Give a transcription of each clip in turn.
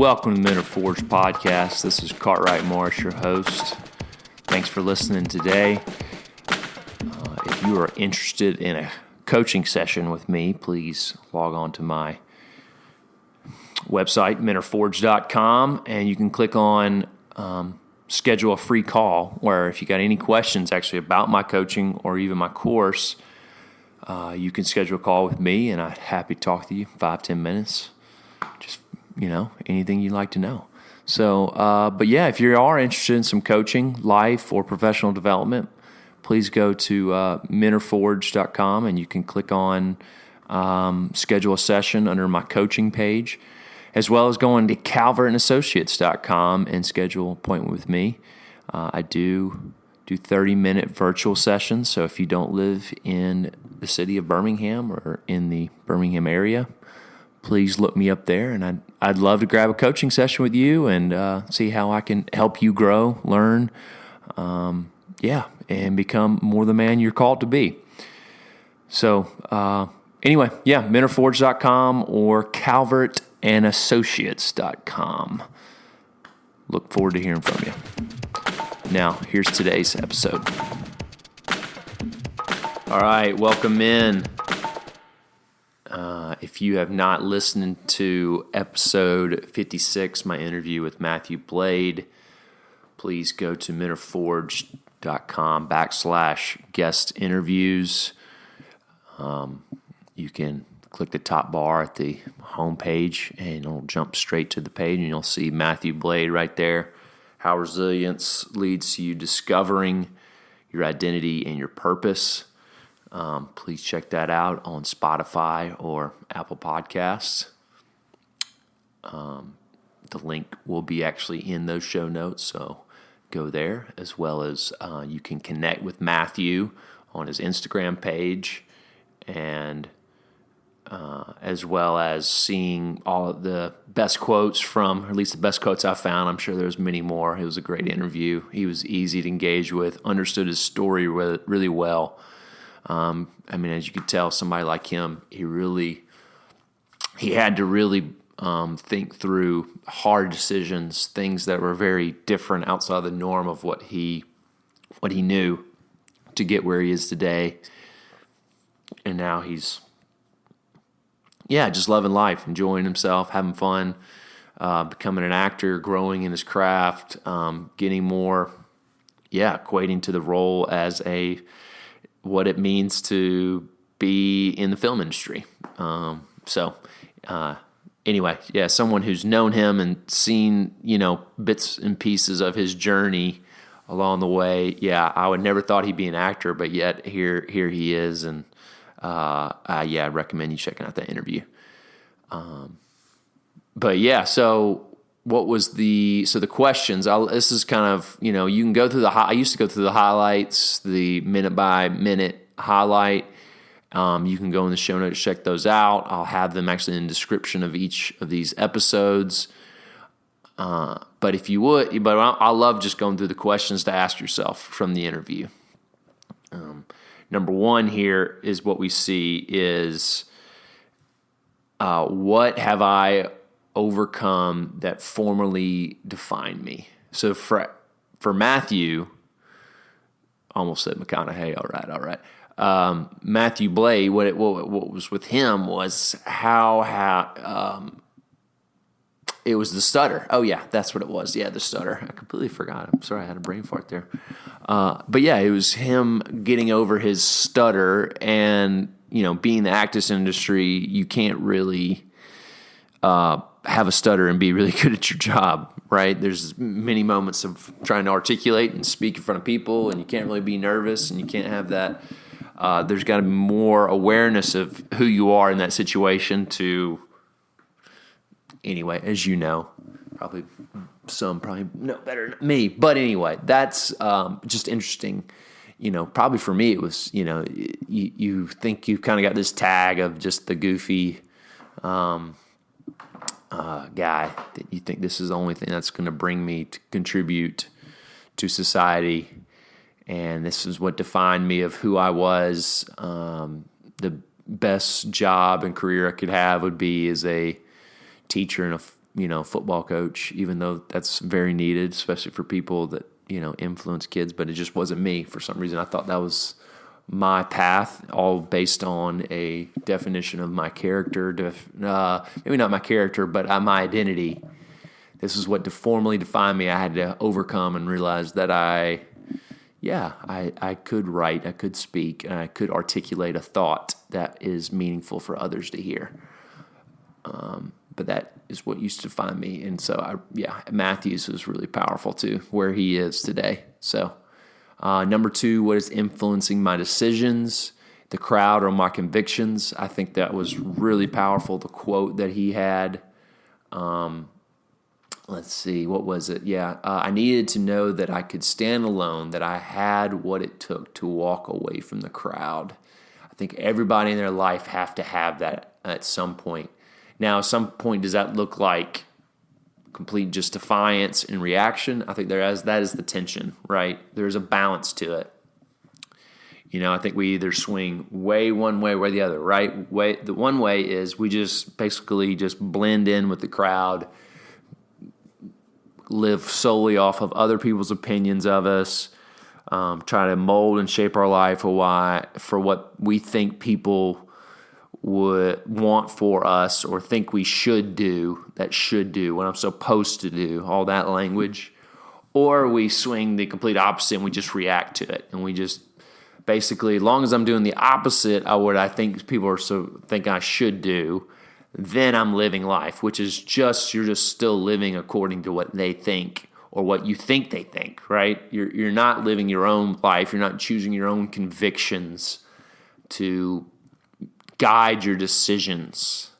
Welcome to Men Are Forged podcast. This is Cartwright Morris, your host. Thanks for listening today. If you are interested in a coaching session with me, please log on to my website, menareforged.com, and you can click on schedule a free call, where if you got any questions actually about my coaching or even my course, you can schedule a call with me, and I'd happy to talk to you 5-10 minutes. Just, anything you'd like to know. So, but yeah, if you are interested in some coaching, life, or professional development, please go to menareforged.com, and you can click on schedule a session under my coaching page, as well as going to calvertandassociates.com and schedule an appointment with me. I do 30-minute virtual sessions, so if you don't live in the city of Birmingham or in the Birmingham area, please look me up there, and I'd love to grab a coaching session with you and see how I can help you grow, learn, and become more the man you're called to be. So anyway, menareforged.com or calvertandassociates.com. Look forward to hearing from you. Now, here's today's episode. All right, welcome in. If you have not listened to episode 56, my interview with Matthew Blade, please go to menareforged.com/guest interviews. You can click the top bar at the home page, and it'll jump straight to the page, and you'll see Matthew Blade right there. How resilience leads to you discovering your identity and your purpose. Please check that out on Spotify or Apple Podcasts. The link will be actually in those show notes, so go there, as well as you can connect with Matthew on his Instagram page, and as well as seeing all of the best quotes from, or at least the best quotes I found. I'm sure there's many more. It was a great interview. He was easy to engage with, understood his story really well. As you could tell, somebody like him, he had to really think through hard decisions, things that were very different outside the norm of what he knew to get where he is today. And now he's, just loving life, enjoying himself, having fun, becoming an actor, growing in his craft, getting more, equating to the role as what it means to be in the film industry. Someone who's known him and seen, bits and pieces of his journey along the way. I would never thought he'd be an actor, but yet here he is, and I recommend you checking out that interview. So what was the questions? This is kind of, you can go through I used to go through the highlights, the minute by minute highlight. You can go in the show notes, check those out. I'll have them actually in the description of each of these episodes. But if you would, I love just going through the questions to ask yourself from the interview. Number one here is what we see is, what have I overcome that formerly defined me? So for Matthew, almost said McConaughey. All right. Matthew Blade, what was with him was how it was the stutter. Oh yeah, that's what it was. Yeah, the stutter. I completely forgot. I'm sorry, I had a brain fart there. It was him getting over his stutter, and being in the acting industry, you can't really have a stutter and be really good at your job, right? There's many moments of trying to articulate and speak in front of people, and you can't really be nervous, and you can't have that. There's got to be more awareness of who you are in that situation to, anyway, as you know, probably know better than me. But anyway, that's just interesting. Probably for me it was, you think you've kind of got this tag of just the goofy guy that you think this is the only thing that's going to bring me to contribute to society, and this is what defined me of who I was. The best job and career I could have would be as a teacher football coach, even though that's very needed, especially for people that, influence kids, but it just wasn't me for some reason. I thought that was my path, all based on a definition of my character, maybe not my character, but my identity. This is what formally defined me. I had to overcome and realize that I could write, I could speak, and I could articulate a thought that is meaningful for others to hear. But that is what used to define me. And so, Matthews was really powerful too, where he is today. So, number 2, what is influencing my decisions? The crowd or my convictions. I think that was really powerful. The quote that he had, let's see, what was it? I needed to know that I could stand alone, that I had what it took to walk away from the crowd. I think everybody in their life have to have that at some point. Now, at some point, does that look like complete just defiance and reaction? I think that is the tension, right? There's a balance to it. I think we either swing way one way or the other, right? The one way is we just basically just blend in with the crowd, live solely off of other people's opinions of us, try to mold and shape our life for what we think people would want for us or think we should do, what I'm supposed to do, all that language. Or we swing the complete opposite and we just react to it. And we just basically, as long as I'm doing the opposite of what I think people think I should do, then I'm living life, which is you're just still living according to what they think or what you think they think, right? You're not living your own life. You're not choosing your own convictions to guide your decisions.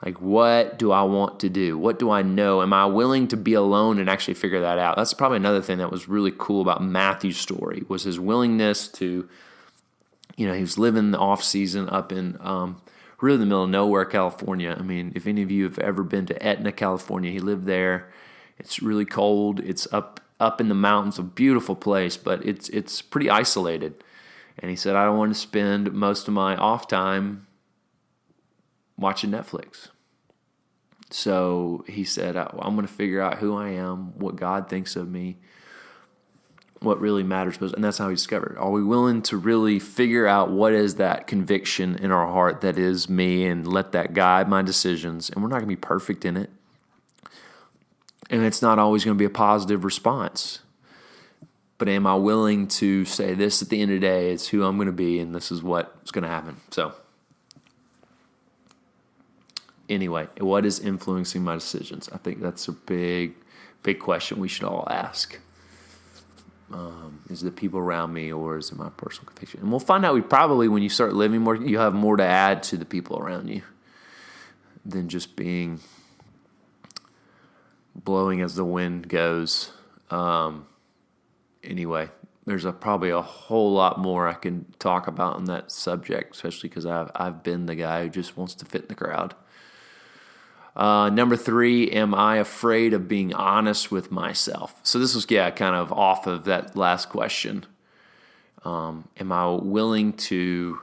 Like, what do I want to do? What do I know? Am I willing to be alone and actually figure that out? That's probably another thing that was really cool about Matthew's story, was his willingness to, he was living the off season up in really the middle of nowhere, California. I mean, if any of you have ever been to Etna, California, he lived there. It's really cold. It's up in the mountains, a beautiful place, but it's pretty isolated. And he said, I don't want to spend most of my off time watching Netflix. So he said, I'm going to figure out who I am, what God thinks of me, what really matters most. And that's how he discovered. Are we willing to really figure out what is that conviction in our heart that is me and let that guide my decisions? And we're not going to be perfect in it. And it's not always going to be a positive response. But am I willing to say this at the end of the day, it's who I'm going to be, and this is what's going to happen? So, anyway, what is influencing my decisions? I think that's a big, big question we should all ask. Is it the people around me, or is it my personal conviction? And we'll find out. When you start living more, you have more to add to the people around you than just being blowing as the wind goes. Anyway, there's probably a whole lot more I can talk about on that subject, especially because I've been the guy who just wants to fit in the crowd. Number 3, am I afraid of being honest with myself? So this was, kind of off of that last question. Am I willing to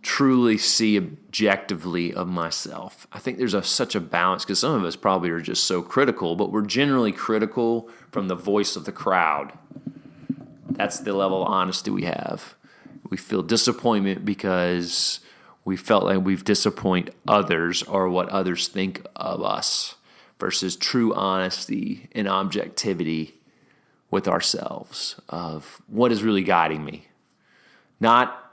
truly see objectively of myself? I think there's such a balance, because some of us probably are just so critical, but we're generally critical from the voice of the crowd. That's the level of honesty we have. We feel disappointment because we felt like we've disappointed others or what others think of us, versus true honesty and objectivity with ourselves of what is really guiding me. Not,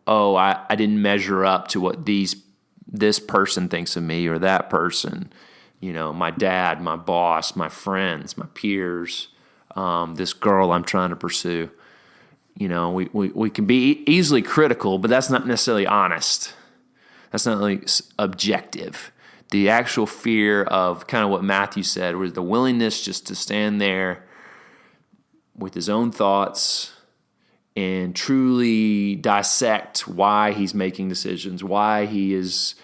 I didn't measure up to what this person thinks of me, or that person, my dad, my boss, my friends, my peers, this girl I'm trying to pursue. We can be easily critical, but that's not necessarily honest. That's not really objective. The actual fear of kind of what Matthew said was the willingness just to stand there with his own thoughts and truly dissect why he's making decisions, why he is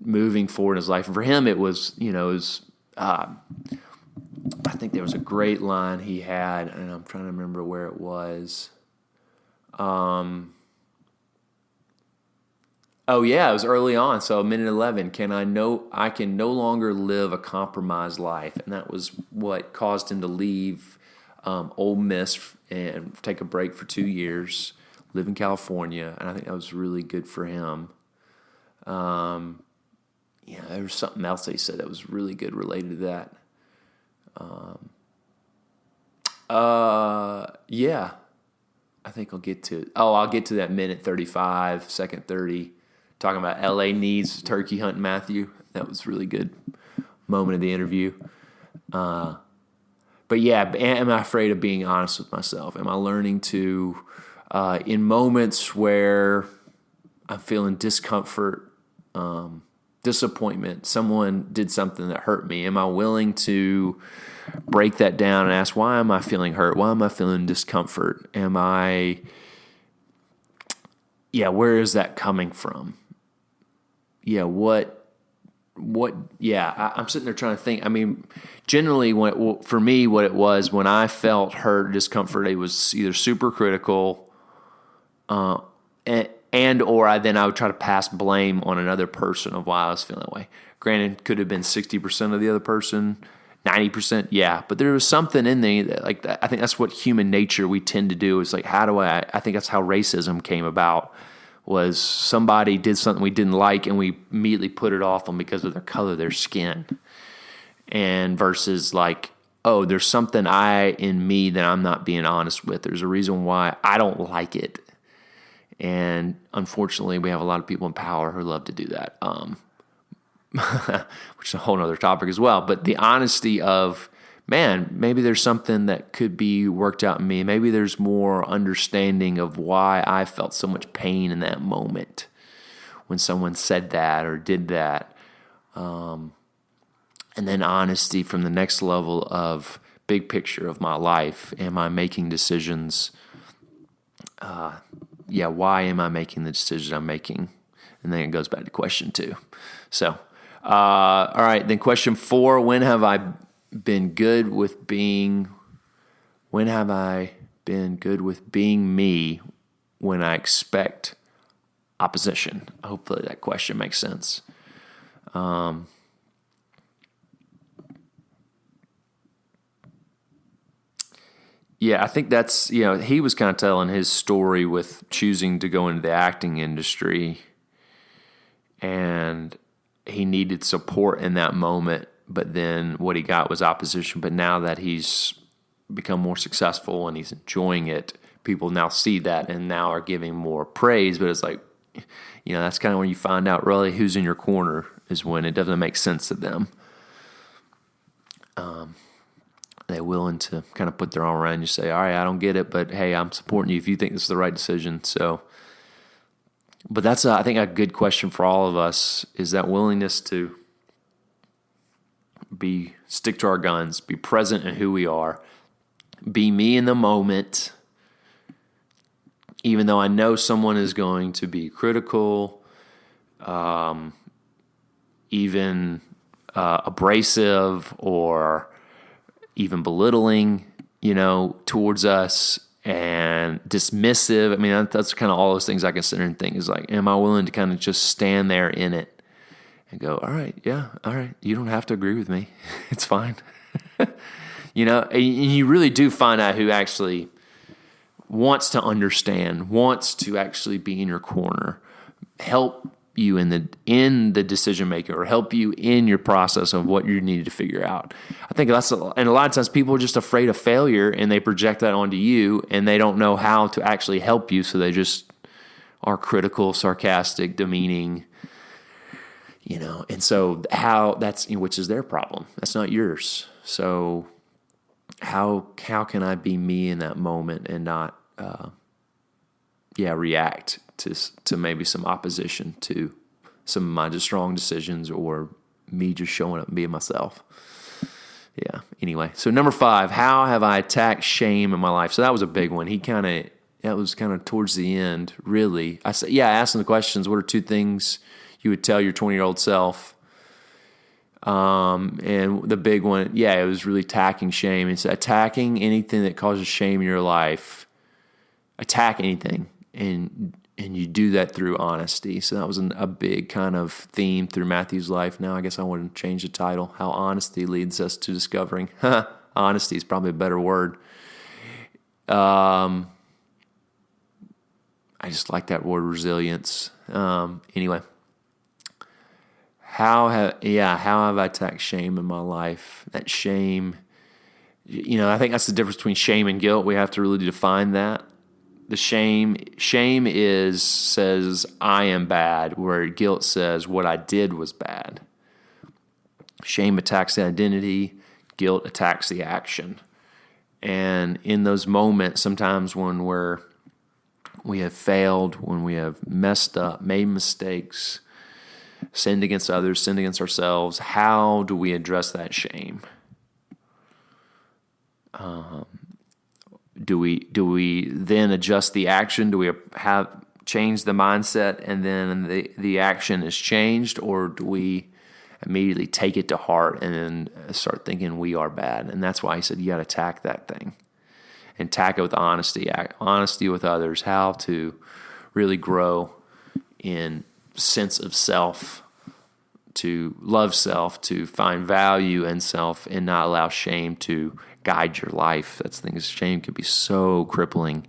moving forward in his life. And for him, it was, I think there was a great line he had, and I'm trying to remember where it was. Oh yeah, it was early on. So minute 11, I can no longer live a compromised life, and that was what caused him to leave Ole Miss and take a break for 2 years, live in California, and I think that was really good for him. Yeah, there was something else he said that was really good related to that. Yeah, I think I'll get to that minute 35, second 30, talking about LA needs turkey hunt Matthew. That was really good moment of the interview. But yeah, am I afraid of being honest with myself? Am I learning to, in moments where I'm feeling discomfort, disappointment, someone did something that hurt me, am I willing to break that down and ask, why am I feeling hurt? Why am I feeling discomfort? Where is that coming from? I'm sitting there trying to think. I mean, generally, for me, what it was when I felt hurt, discomfort, it was either super critical, or I would try to pass blame on another person of why I was feeling that way. Granted, could have been 60% of the other person, 90%, yeah. But there was something in me that, like, I think that's what human nature we tend to do. Is like, I think that's how racism came about. Was somebody did something we didn't like, and we immediately put it off them because of their color, their skin, and versus like, oh, there's something in me that I'm not being honest with. There's a reason why I don't like it, and unfortunately, we have a lot of people in power who love to do that, which is a whole other topic as well. But the honesty of, man, maybe there's something that could be worked out in me. Maybe there's more understanding of why I felt so much pain in that moment when someone said that or did that. And then honesty from the next level of big picture of my life. Am I making decisions? Why am I making the decisions I'm making? And then it goes back to question 2. So, all right, then question 4, when have I been good with being me when I expect opposition? Hopefully that question makes sense. I think that's, he was kind of telling his story with choosing to go into the acting industry, and he needed support in that moment. But then what he got was opposition. But now that he's become more successful and he's enjoying it, people now see that and now are giving more praise. But it's like, that's kind of when you find out really who's in your corner, is when it doesn't make sense to them. They're willing to kind of put their arm around you, say, all right, I don't get it, but hey, I'm supporting you if you think this is the right decision. So, but that's, I think, a good question for all of us, is that willingness to stick to our guns, be present in who we are, be me in the moment, even though I know someone is going to be critical, even abrasive or even belittling, towards us, and dismissive. I mean, that's kind of all those things I consider and think is like, am I willing to kind of just stand there in it and go, all right, you don't have to agree with me. It's fine. And you really do find out who actually wants to understand, wants to actually be in your corner, help you in the decision making, or help you in your process of what you need to figure out. I think and a lot of times people are just afraid of failure, and they project that onto you, and they don't know how to actually help you, so they just are critical, sarcastic, demeaning. And so which is their problem. That's not yours. So how can I be me in that moment and not, react to maybe some opposition to some of my just strong decisions, or me just showing up and being myself. Yeah. Anyway, so number 5, how have I attacked shame in my life? So that was a big one. That was kind of towards the end, really. I asked him the questions. What are 2 things you would tell your 20-year-old self? And the big one, it was really attacking shame. It's attacking anything that causes shame in your life. Attack anything and And you do that through honesty. So that was a big kind of theme through Matthew's life. Now I guess I want to change the title, How Honesty Leads Us to Discovering. Honesty is probably a better word. I just like that word, resilience. Anyway, how have I attacked shame in my life? That shame, I think that's the difference between shame and guilt. We have to really define that. The shame says I am bad, where guilt says what I did was bad. Shame attacks the identity, guilt attacks the action. And in those moments, sometimes when we have failed, when we have messed up, made mistakes, sinned against others, sinned against ourselves, how do we address that shame? Do we then adjust the action? Do we change the mindset and then the action is changed, or do we immediately take it to heart and then start thinking we are bad? And that's why he said you got to attack that thing and attack it with honesty with others, how to really grow in sense of self, to love self, to find value in self, and not allow shame to guide your life. That's the thing. Shame can be so crippling,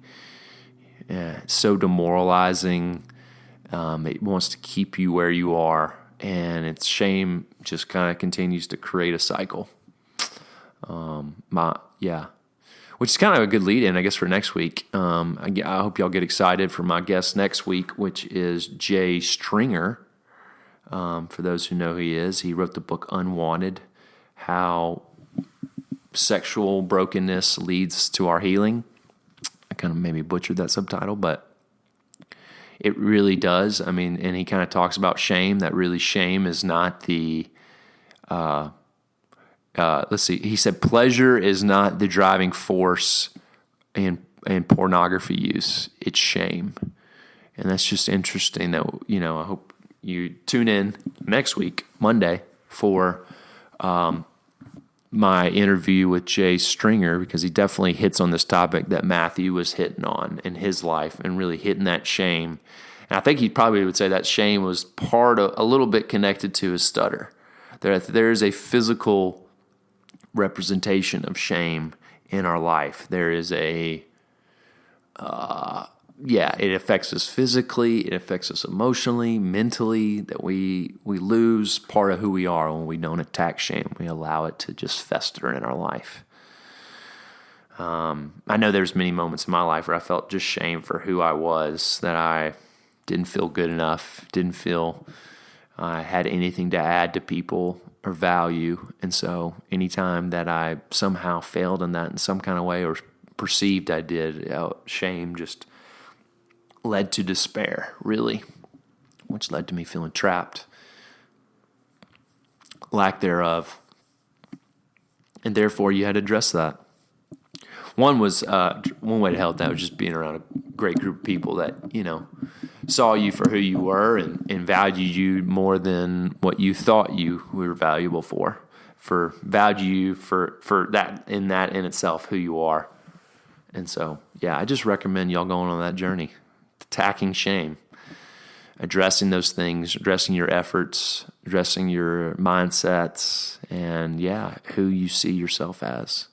so demoralizing. It wants to keep you where you are, and shame just kind of continues to create a cycle. Which is kind of a good lead-in, I guess, for next week. I hope y'all get excited for my guest next week, which is Jay Stringer. For those who know who he is, he wrote the book Unwanted, How Sexual Brokenness Leads to Our Healing. I kind of maybe butchered that subtitle, but it really does. I mean, and he kind of talks about shame, that really shame is not the... let's see. He said pleasure is not the driving force in pornography use. It's shame, and that's just interesting. That I hope you tune in next week, Monday, for my interview with Jay Stringer, because he definitely hits on this topic that Matthew was hitting on in his life, and really hitting that shame. And I think he probably would say that shame was a little bit connected to his stutter. There is a physical representation of shame in our life. There is it affects us physically, it affects us emotionally, mentally, that we lose part of who we are when we don't attack shame. We allow it to just fester in our life. I know there's many moments in my life where I felt just shame for who I was, that I didn't feel good enough, didn't feel I had anything to add to people or value. And so anytime that I somehow failed in that in some kind of way, or perceived I did, shame just led to despair, really, which led to me feeling trapped, lack thereof. And therefore you had to address that. One way to help that was just being around a great group of people that, saw you for who you were and valued you more than what you thought you were valuable for value you for that in itself, who you are. And so, I just recommend y'all going on that journey, attacking shame, addressing those things, addressing your efforts, addressing your mindsets, and who you see yourself as.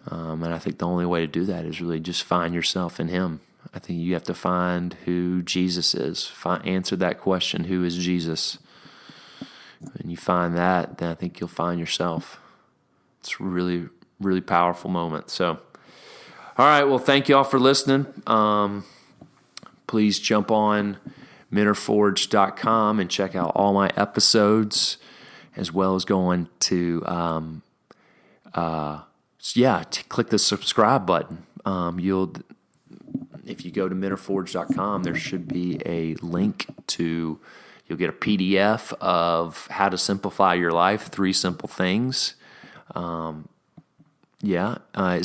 And I think the only way to do that is really just find yourself in Him. I think you have to find who Jesus is. Answer that question, who is Jesus? When you find that, then I think you'll find yourself. It's a really, really powerful moment. So, all right, well, thank you all for listening. Please jump on MentorForge.com and check out all my episodes, as well as going to click the subscribe button. If you go to MentorForge.com, there should be a link you'll get a PDF of how to simplify your life, 3 simple things. It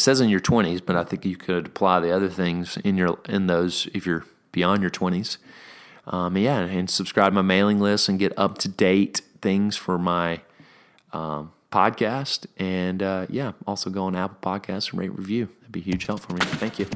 says in your 20s, but I think you could apply the other things in those if you're beyond your 20s. And subscribe to my mailing list and get up-to-date things for my podcast. And also go on Apple Podcasts and rate review. That'd be a huge help for me. Thank you.